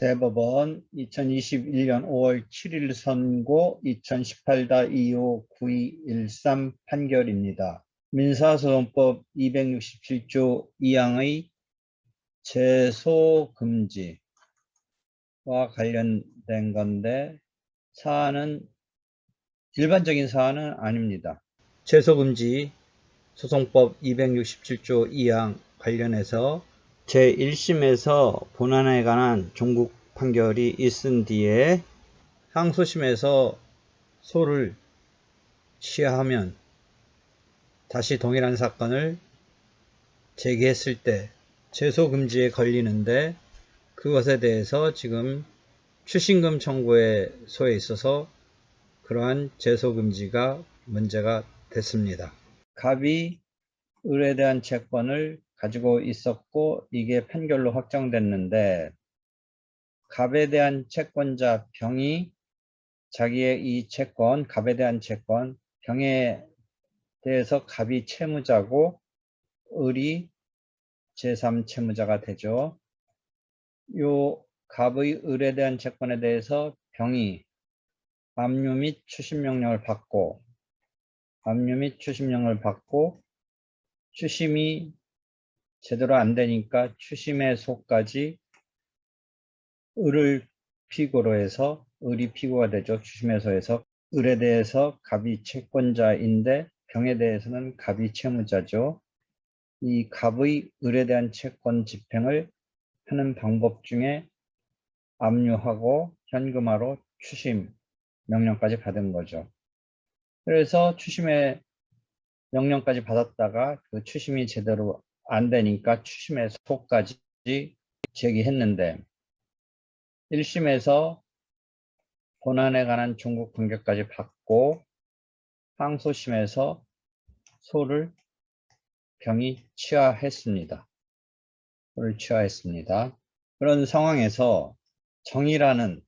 대법원 2021년 5월 7일 선고 2018-259213 판결입니다. 민사소송법 267조 2항의 제소금지와 관련된 건데 사안은 일반적인 사안은 아닙니다. 제소금지 소송법 267조 2항 관련해서 제1심에서 본안에 관한 종국 판결이 있은 뒤에 항소심에서 소를 취하하면 다시 동일한 사건을 제기했을 때 제소금지에 걸리는데, 그것에 대해서 지금 추신금 청구의 소에 있어서 그러한 제소금지가 문제가 됐습니다. 갑이 을에 대한 채권을 가지고 있었고 이게 판결로 확정됐는데, 갑에 대한 채권자 병이 자기의 이 채권, 갑에 대한 채권, 병에 대해서 갑이 채무자고 을이 제3채무자가 되죠. 요 갑의 을에 대한 채권에 대해서 병이 압류 및 추심명령을 받고 추심이 제대로 안 되니까 추심의 소까지 을을 피고로 해서 을이 피고가 되죠. 추심의 소에서 을에 대해서 갑이 채권자인데 병에 대해서는 갑이 채무자죠. 이 갑의 을에 대한 채권 집행을 하는 방법 중에 압류하고 현금화로 추심 명령까지 받은 거죠. 그래서 추심의 명령까지 받았다가 그 추심이 제대로 안 되니까 추심의 소까지 제기했는데 1심에서 본안에 관한 종국 판결까지 받고 항소심에서 소를 병이 취하했습니다. 그런 상황에서 정이라는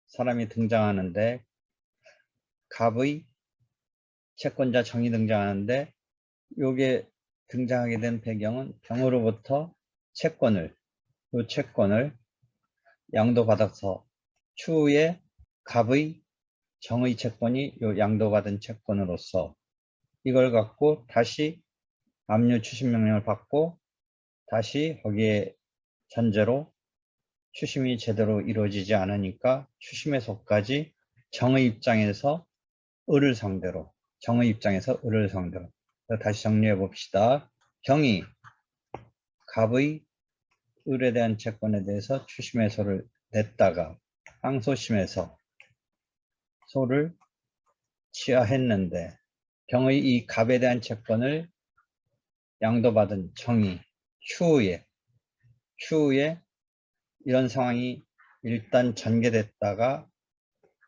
사람이 등장하는데, 갑의 채권자 정이 등장하는데, 요게 등장하게 된 배경은 병으로부터 요 채권을 양도받아서 추후에 갑의 정의 채권이 요 양도받은 채권으로서 이걸 갖고 다시 압류 추심명령을 받고 다시 거기에 전제로 추심이 제대로 이루어지지 않으니까 추심의 소까지 정의 입장에서 을을 상대로 다시 정리해 봅시다. 병이 갑의 을에 대한 채권에 대해서 추심의 소를 냈다가 항소심에서 소를 취하했는데, 병의 이 갑에 대한 채권을 양도받은 정이 추후에 이런 상황이 일단 전개됐다가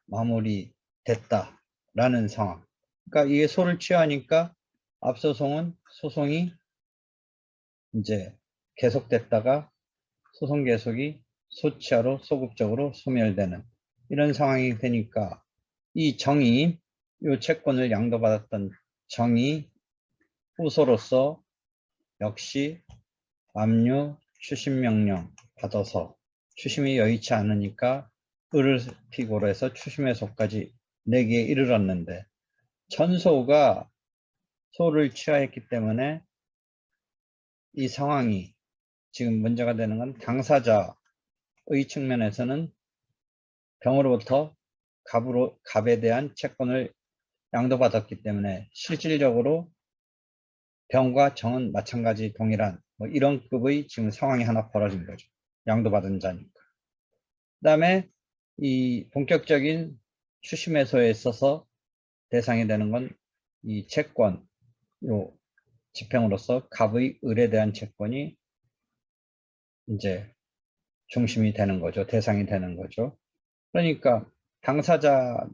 마무리됐다라는 상황. 그러니까 이게 소를 취하니까 소송이 이제 계속됐다가 소송 계속이 소취하로 소급적으로 소멸되는 이런 상황이 되니까 이 정이, 이 채권을 양도받았던 정이 후소로서 역시 압류 추심명령 받아서 추심이 여의치 않으니까 을을 피고로 해서 추심의 소까지 내기에 이르렀는데, 전소가 소를 취하했기 때문에 이 상황이 지금 문제가 되는 건 당사자의 측면에서는 병으로부터 갑에 대한 채권을 양도받았기 때문에 실질적으로 병과 정은 마찬가지 동일한 이런 급의 지금 상황이 하나 벌어진 거죠. 양도받은 자니까. 그 다음에 이 본격적인 추심해소에 있어서 대상이 되는 건 이 채권, 요 집행으로서 갑의 을에 대한 채권이 이제 중심이 되는 거죠. 대상이 되는 거죠. 그러니까 당사자가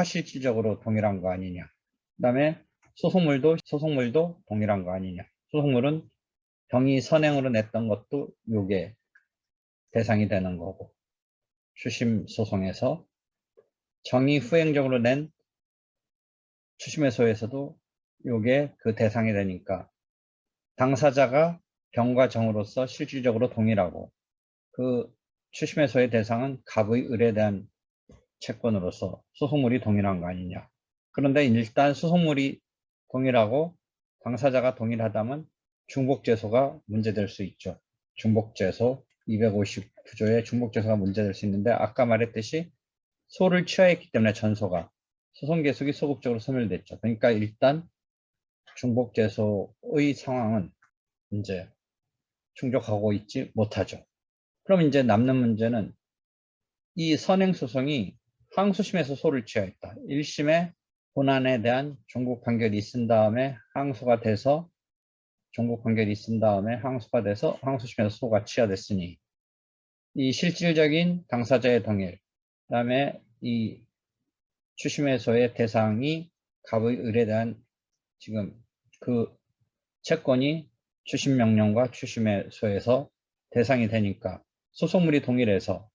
실질적으로 동일한 거 아니냐. 그 다음에 소송물도 동일한 거 아니냐. 소송물은 병이 선행으로 냈던 것도 요게 대상이 되는 거고, 추심 소송에서 정이 후행적으로 낸 추심해소에서도 요게 그 대상이 되니까 당사자가 병과 정으로서 실질적으로 동일하고, 그 추심해소의 대상은 갑의 을에 대한 채권으로서 소송물이 동일한 거 아니냐. 그런데 일단 소송물이 동일하고 당사자가 동일하다면 중복제소가 문제될 수 있죠. 중복제소 259조의 중복제소가 문제될 수 있는데 아까 말했듯이 소를 취하했기 때문에 전소가 소송 계속이 소급적으로 소멸됐죠. 그러니까 일단 중복제소의 상황은 이제 충족하고 있지 못하죠. 그럼 이제 남는 문제는 이 선행소송이 항소심에서 소를 취하했다. 1심에 본안에 대한 종국 판결이 있은 다음에 항소가 돼서 종국 판결이 있은 다음에 항소가 돼서 항소심에서 소가 취하됐으니 이 실질적인 당사자의 동일, 그 다음에 이 추심해소의 대상이 갑의 을에 대한 지금 그 채권이 추심명령과 추심해소에서 대상이 되니까 소송물이 동일해서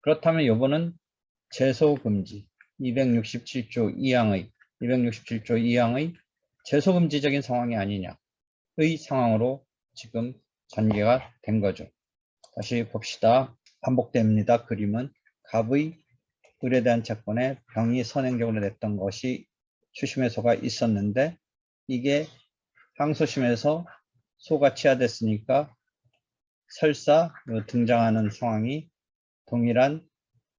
그렇다면 요번은 제소금지 267조 2항의 제소금지적인 상황이 아니냐의 상황으로 지금 전개가 된 거죠. 다시 봅시다. 반복됩니다. 그림은 갑의 을에 대한 채권에 병이 선행적으로 냈던 것이 추심해소가 있었는데 이게 항소심에서 소가 취하됐으니까 설사 등장하는 상황이 동일한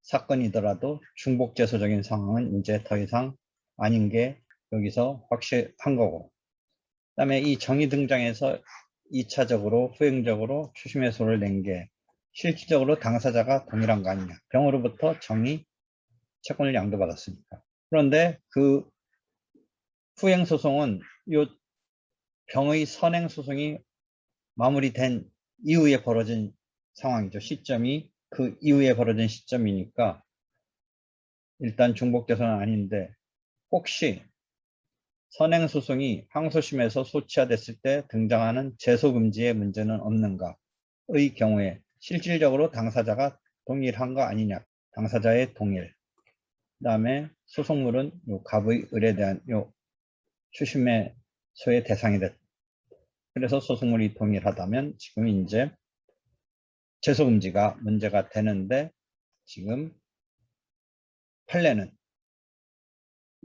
사건이더라도 중복제소적인 상황은 이제 더 이상 아닌 게 여기서 확실한 거고, 그 다음에 이 정이 등장해서 2차적으로 후행적으로 추심해소를 낸 게 실질적으로 당사자가 동일한 거 아니냐. 병으로부터 정이 채권을 양도받았으니까. 그런데 그 후행소송은 이 병의 선행소송이 마무리된 이후에 벌어진 상황이죠. 시점이 그 이후에 벌어진 시점이니까 일단 중복제소는 아닌데 혹시 선행소송이 항소심에서 소취하됐을 때 등장하는 제소금지의 문제는 없는가의 경우에 실질적으로 당사자가 동일한 거 아니냐. 당사자의 동일. 그 다음에 소송물은 요 갑의 을에 대한 요 추심해소의 대상이 됐다. 그래서 소송물이 동일하다면 지금 이제 제소금지가 문제가 되는데 지금 판례는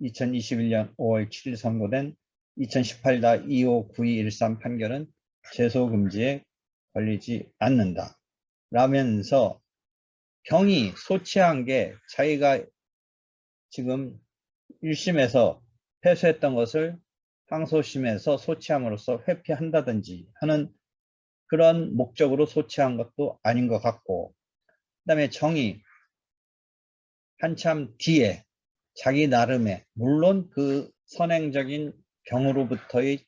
2021년 5월 7일 선고된 2018-259213 판결은 제소금지에 걸리지 않는다. 라면서 병이 소취한 게 자기가 지금 1심에서 패소했던 것을 항소심에서 소취함으로써 회피한다든지 하는 그런 목적으로 소취한 것도 아닌 것 같고, 그 다음에 정이 한참 뒤에 자기 나름의 물론 그 선행적인 병으로부터의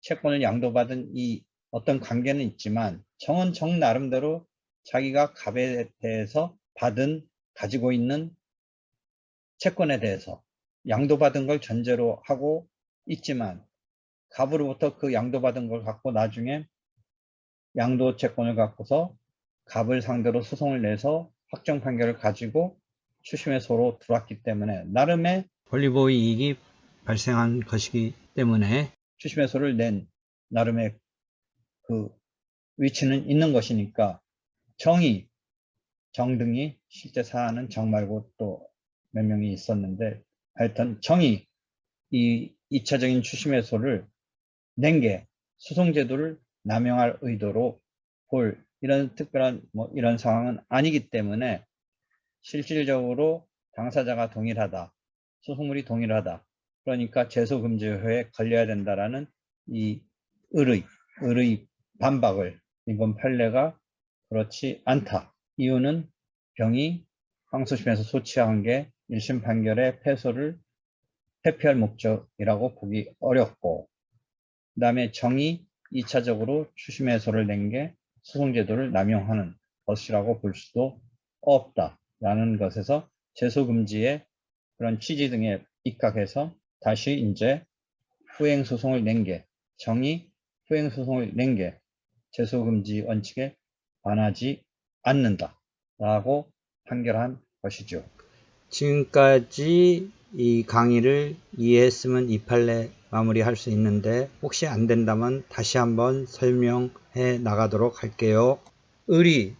채권을 양도받은 이 어떤 관계는 있지만 정은 정 나름대로 자기가 갑에 대해서 가지고 있는 채권에 대해서 양도받은 걸 전제로 하고 있지만 갑으로부터 그 양도받은 걸 갖고 나중에 양도 채권을 갖고서 갑을 상대로 소송을 내서 확정 판결을 가지고 추심해소로 들어왔기 때문에 나름의 권리보호 이익이 발생한 것이기 때문에 추심해소를 낸 나름의 그 위치는 있는 것이니까 정등이 실제 사안은 정 말고 또 몇 명이 있었는데 하여튼 정이 이 2차적인 추심해소를 낸 게 소송제도를 남용할 의도로 볼 이런 특별한 이런 상황은 아니기 때문에 실질적으로 당사자가 동일하다, 소송물이 동일하다. 그러니까 제소금지효에 걸려야 된다라는 이 을의 반박을 이번 판례가 그렇지 않다. 이유는 병이 항소심에서 소취한 게 1심 판결의 패소를 회피할 목적이라고 보기 어렵고, 그 다음에 정이 2차적으로 추심해소를 낸 게 소송제도를 남용하는 것이라고 볼 수도 없다라는 것에서 제소금지의 그런 취지 등에 입각해서 다시 이제 후행소송을 낸 게 정이 후행소송을 낸 게 제소금지 원칙에 반하지 않는다라고 판결한 것이죠. 지금까지 이 강의를 이해했으면 이 판례 마무리할 수 있는데 혹시 안 된다면 다시 한번 설명해 나가도록 할게요. 을이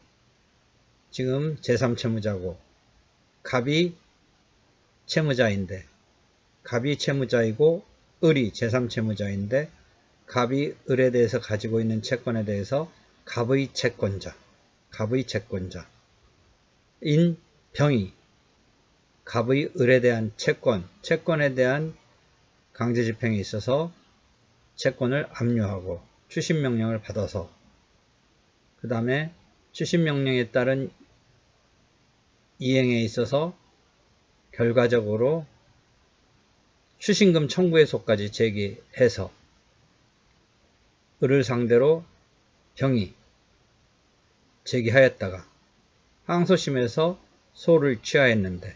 지금 제3채무자고 갑이 채무자인데 갑이 채무자이고 을이 제3채무자인데 갑이 을에 대해서 가지고 있는 채권에 대해서 갑의 채권자인 병이 갑의 을에 대한 채권에 대한 강제집행에 있어서 채권을 압류하고 추심명령을 받아서 그 다음에 추심명령에 따른 이행에 있어서 결과적으로 추심금 청구해소까지 제기해서 을을 상대로 병이 제기하였다가 항소심에서 소를 취하했는데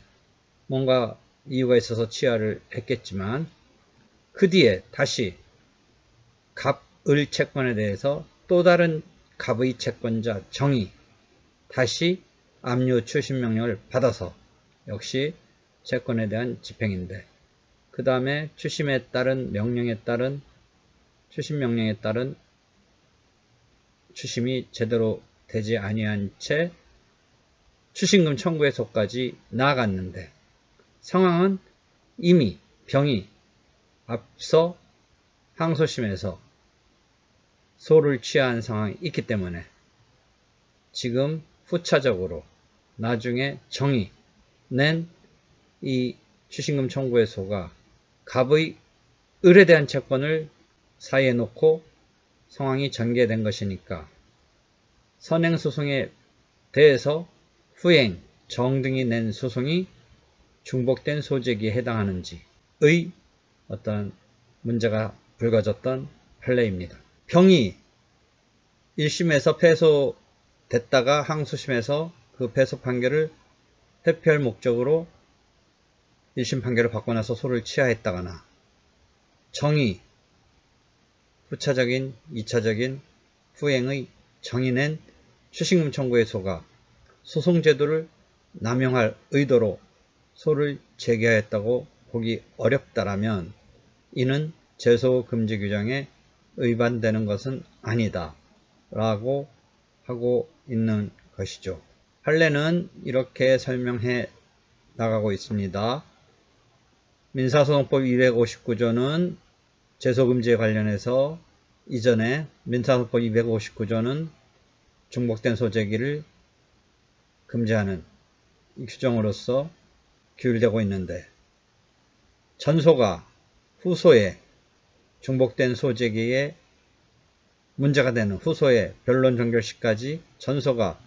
뭔가 이유가 있어서 취하를 했겠지만 그 뒤에 다시 갑, 을 채권에 대해서 또 다른 갑의 채권자 정이 다시 압류 추심명령을 받아서 역시 채권에 대한 집행인데 그 다음에 추심에 따른 명령에 따른 추심명령에 따른 추심이 제대로 되지 아니한 채 추심금 청구해소까지 나아갔는데 상황은 이미 병이 앞서 항소심에서 소를 취한 상황이 있기 때문에 지금 후차적으로 나중에 정이 낸 이 추심금 청구해소가 갑의 을에 대한 채권을 사이에 놓고 상황이 전개된 것이니까 선행소송에 대해서 후행, 정 등이 낸 소송이 중복된 소재기에 해당하는지의 어떤 문제가 불거졌던 판례입니다. 병이 1심에서 패소됐다가 항소심에서 그 패소 판결을 회피할 목적으로 1심 판결을 받고 나서 소를 취하했다거나 정이 후차적인 2차적인 후행의 정이 낸 추심금 청구해소가 소송제도를 남용할 의도로 소를 제기하였다고 보기 어렵다라면 이는 제소금지 규정에 위반되는 것은 아니다 라고 하고 있는 것이죠. 판례는 이렇게 설명해 나가고 있습니다. 민사소송법 259조는 제소금지에 관련해서 이전에 민사소송법 259조는 중복된 소제기를 금지하는 이 규정으로서 규율되고 있는데 전소가 후소에 중복된 소제기에 문제가 되는 후소의 변론 종결 시까지 전소가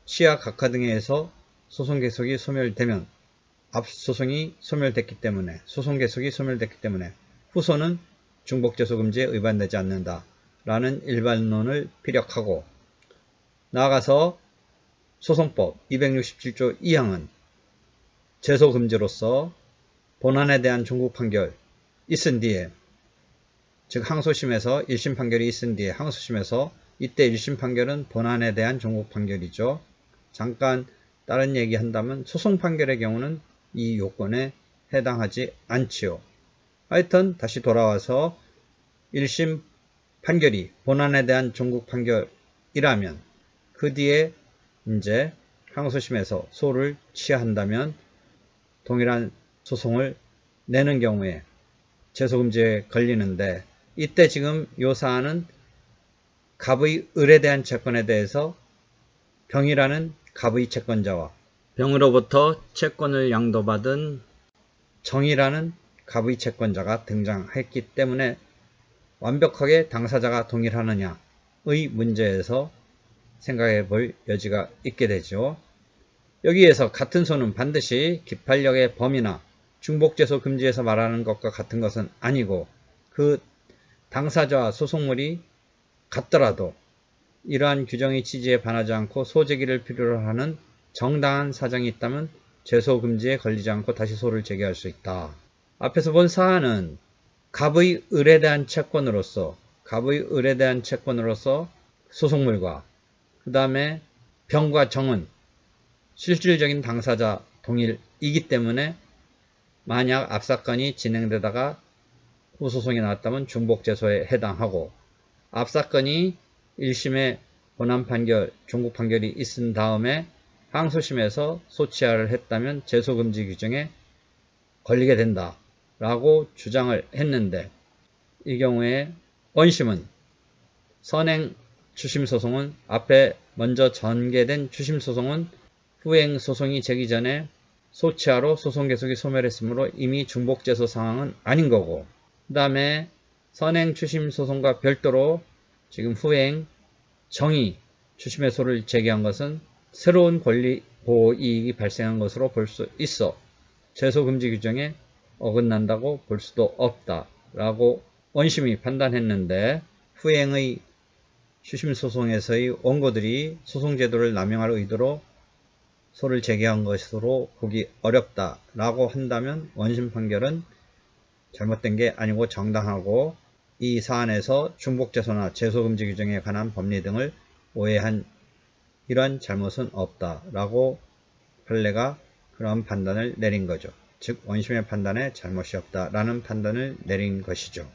시야 각하 등에 의해서 소송 계속이 소멸되면 앞소송이 소멸됐기 때문에 소송 계속이 소멸됐기 때문에 후소는 중복제소금지에 위반되지 않는다 라는 일반론을 피력하고 나아가서 소송법 267조 2항은 제소금지로서 본안에 대한 종국 판결 있은 뒤에 즉 항소심에서 1심 판결이 있은 뒤에 항소심에서 이때 1심 판결은 본안에 대한 종국 판결이죠. 잠깐 다른 얘기 한다면 소송 판결의 경우는 이 요건에 해당하지 않지요. 하여튼 다시 돌아와서 1심 판결이 본안에 대한 종국 판결이라면 그 뒤에 이제 항소심에서 소를 취하한다면 동일한 소송을 내는 경우에 제소금지에 걸리는데 이때 지금 요 사안은 갑의 을에 대한 채권에 대해서 병이라는 갑의 채권자와 병으로부터 채권을 양도받은 정이라는 갑의 채권자가 등장했기 때문에 완벽하게 당사자가 동일하느냐의 문제에서 생각해 볼 여지가 있게 되죠. 여기에서 같은 소는 반드시 기판력의 범위나 중복제소 금지에서 말하는 것과 같은 것은 아니고 그 당사자와 소송물이 같더라도 이러한 규정의 취지에 반하지 않고 소제기를 필요로 하는 정당한 사정이 있다면 제소금지에 걸리지 않고 다시 소를 제기할 수 있다. 앞에서 본 사안은 갑의 을에 대한 채권으로서 소송물과 그 다음에 병과 정은 실질적인 당사자 동일이기 때문에 만약 앞사건이 진행되다가 후소송이 나왔다면 중복제소에 해당하고 앞사건이 1심의 본안 판결, 종국 판결이 있은 다음에 항소심에서 소치하를 했다면 제소금지 규정에 걸리게 된다 라고 주장을 했는데, 이 경우에 원심은 선행 추심소송은 앞에 먼저 전개된 추심소송은 후행소송이 제기 전에 소치하로 소송 계속이 소멸했으므로 이미 중복제소 상황은 아닌 거고, 그 다음에 선행 추심소송과 별도로 지금 후행 정의 추심해소를 제기한 것은 새로운 권리 보호 이익이 발생한 것으로 볼 수 있어 제소금지 규정에 어긋난다고 볼 수도 없다 라고 원심이 판단했는데, 후행의 추심소송에서의 원고들이 소송제도를 남용할 의도로 소를 제기한 것으로 보기 어렵다 라고 한다면 원심 판결은 잘못된 게 아니고 정당하고, 이 사안에서 중복제소나 제소금지 규정에 관한 법리 등을 오해한 이런 잘못은 없다 라고 판례가 그런 판단을 내린 거죠. 즉 원심의 판단에 잘못이 없다 라는 판단을 내린 것이죠.